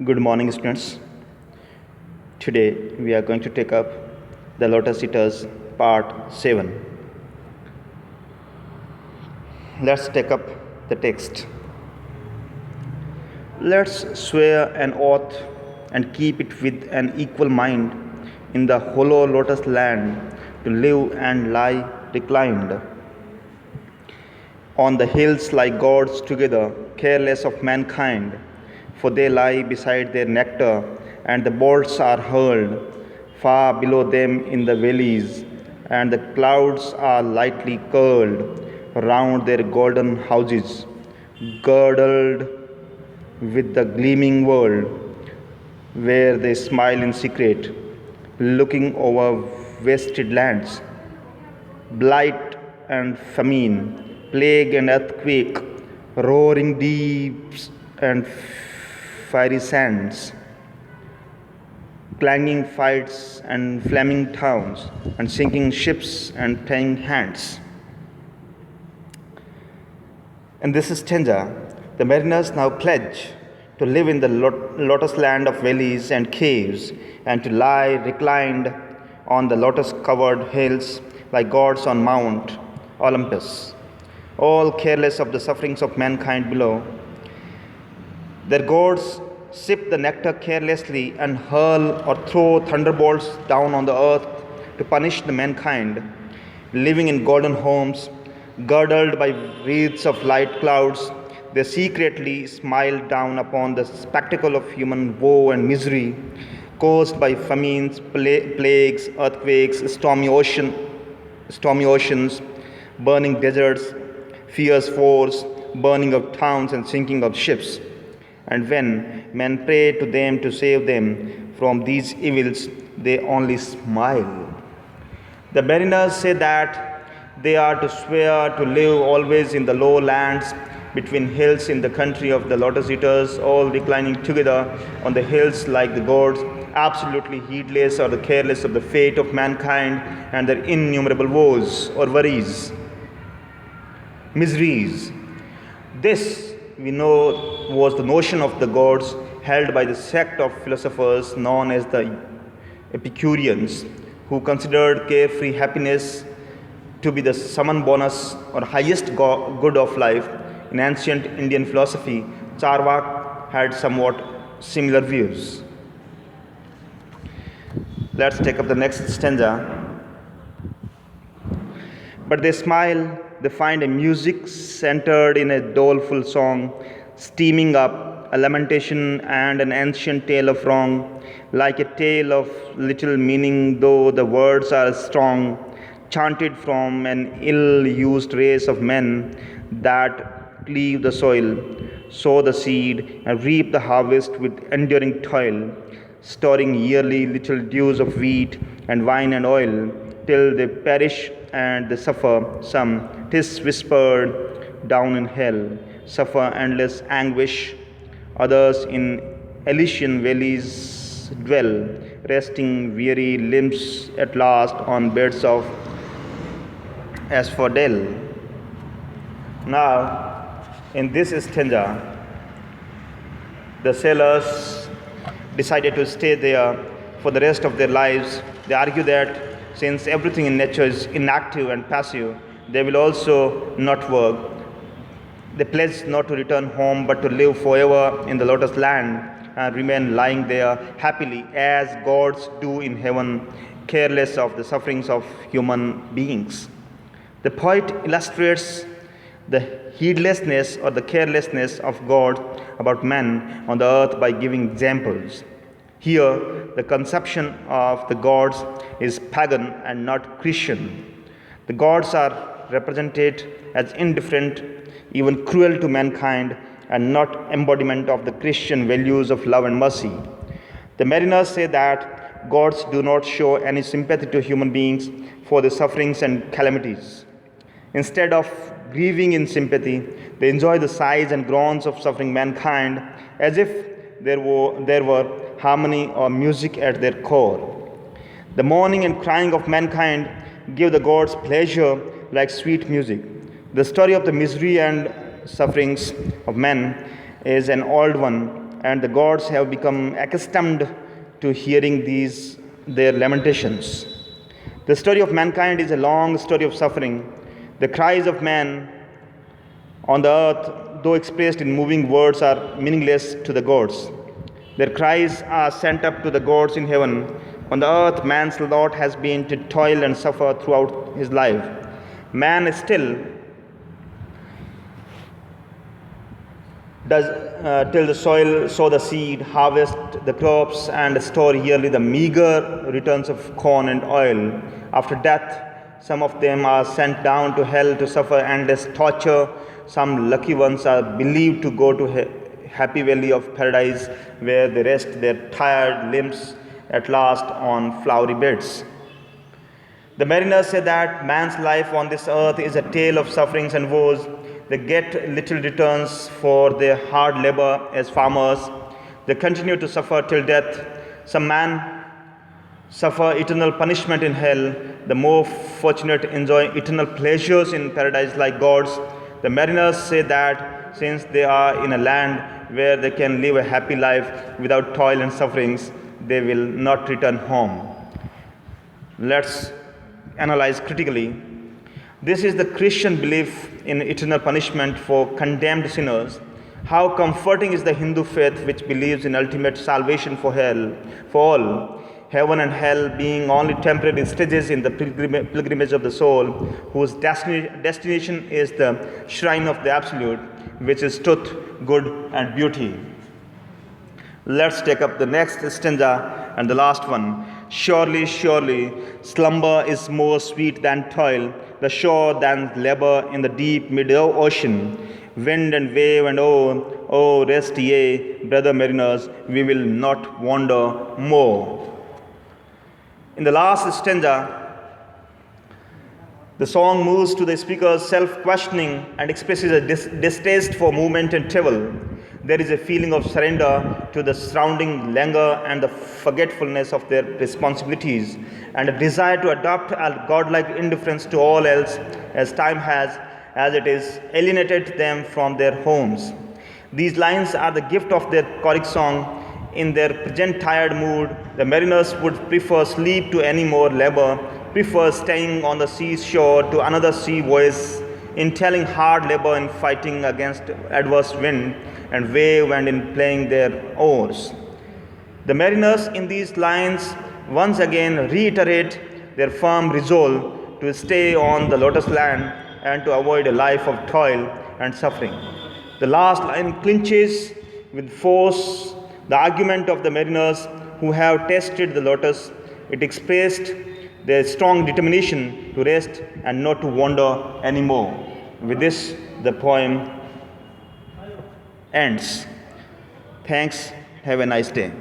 Good morning, students. Today we are going to take up the Lotos Eaters part 7. Let's take up the text. Let's swear an oath and keep it with an equal mind in the hollow lotus land to live and lie reclined. On the hills like gods together, careless of mankind, for they lie beside their nectar, and the bolts are hurled far below them in the valleys, and the clouds are lightly curled round their golden houses, girdled with the gleaming world, where they smile in secret, looking over wasted lands. Blight and famine, plague and earthquake, roaring deeps and fiery sands, clanging fights and flaming towns, and sinking ships and praying hands. In this stanza, the mariners now pledge to live in the lotus land of valleys and caves, and to lie reclined on the lotus-covered hills like gods on Mount Olympus, all careless of the sufferings of mankind below. Their gods sip the nectar carelessly and hurl or throw thunderbolts down on the earth to punish the mankind, living in golden homes, girdled by wreaths of light clouds. They secretly smile down upon the spectacle of human woe and misery, caused by famines, plagues, earthquakes, stormy oceans, burning deserts, fierce wars, burning of towns and sinking of ships. And when men pray to them to save them from these evils, they only smile. The mariners say that they are to swear to live always in the low lands between hills in the country of the Lotos Eaters, all reclining together on the hills like the gods, absolutely heedless or careless of the fate of mankind and their innumerable woes or worries, miseries. This, we know, was the notion of the gods held by the sect of philosophers known as the Epicureans, who considered carefree happiness to be the summum bonus or highest good of life. In ancient Indian philosophy, Charvak had somewhat similar views. Let's take up the next stanza. But they smile, they find a music centered in a doleful song, steaming up a lamentation and an ancient tale of wrong, like a tale of little meaning, though the words are strong, chanted from an ill-used race of men that cleave the soil, sow the seed, and reap the harvest with enduring toil, storing yearly little dews of wheat and wine and oil, till they perish and they suffer. Some, 'tis whispered, down in hell, suffer endless anguish. Others in Elysian valleys dwell, resting weary limbs at last on beds of asphodel. Now, in this stanza, the sailors decided to stay there for the rest of their lives. They argue that since everything in nature is inactive and passive, they will also not work. They pledge not to return home but to live forever in the lotus land and remain lying there happily as gods do in heaven, careless of the sufferings of human beings. The poet illustrates the heedlessness or the carelessness of God about man on the earth by giving examples. Here, the conception of the gods is pagan and not Christian. The gods are represented as indifferent, even cruel to mankind, and not embodiment of the Christian values of love and mercy. The mariners say that gods do not show any sympathy to human beings for their sufferings and calamities. Instead of grieving in sympathy, they enjoy the sighs and groans of suffering mankind as if there were harmony or music at their core. The mourning and crying of mankind give the gods pleasure like sweet music. The story of the misery and sufferings of men is an old one, and the gods have become accustomed to hearing their lamentations. The story of mankind is a long story of suffering. The cries of man on the earth, though expressed in moving words, are meaningless to the gods. Their cries are sent up to the gods in heaven. On the earth, man's lot has been to toil and suffer throughout his life. Man is still does till the soil sow the seed, harvest the crops, and store yearly the meager returns of corn and oil. After death, some of them are sent down to hell to suffer endless torture. Some lucky ones are believed to go to happy valley of paradise, where they rest their tired limbs at last on flowery beds. The mariners say that man's life on this earth is a tale of sufferings and woes. They get little returns for their hard labor as farmers. They continue to suffer till death. Some men suffer eternal punishment in hell. The more fortunate enjoy eternal pleasures in paradise like gods. The mariners say that since they are in a land where they can live a happy life without toil and sufferings, they will not return home. Let's analyze critically. This is the Christian belief in eternal punishment for condemned sinners. How comforting is the Hindu faith, which believes in ultimate salvation for all, heaven and hell being only temporary stages in the pilgrimage of the soul, whose destination is the shrine of the Absolute, which is truth, good, and beauty. Let's take up the next stanza and the last one. Surely, surely, slumber is more sweet than toil, the shore than labor in the deep mid-ocean. Wind and wave and oh, rest ye, brother mariners, we will not wander more. In the last stanza, the song moves to the speaker's self-questioning and expresses a distaste for movement and travel. There is a feeling of surrender to the surrounding languor and the forgetfulness of their responsibilities, and a desire to adopt a godlike indifference to all else as time has, as it is, alienated them from their homes. These lines are the gift of their choric song. In their present tired mood, the mariners would prefer sleep to any more labor, prefer staying on the seashore to another sea voyage, entailing hard labor in fighting against adverse wind and wave and in playing their oars. The mariners in these lines once again reiterate their firm resolve to stay on the lotus land and to avoid a life of toil and suffering. The last line clinches with force the argument of the mariners who have tasted the lotus. It expressed their strong determination to rest and not to wander anymore. With this, the poem ends. Thanks. Have a nice day.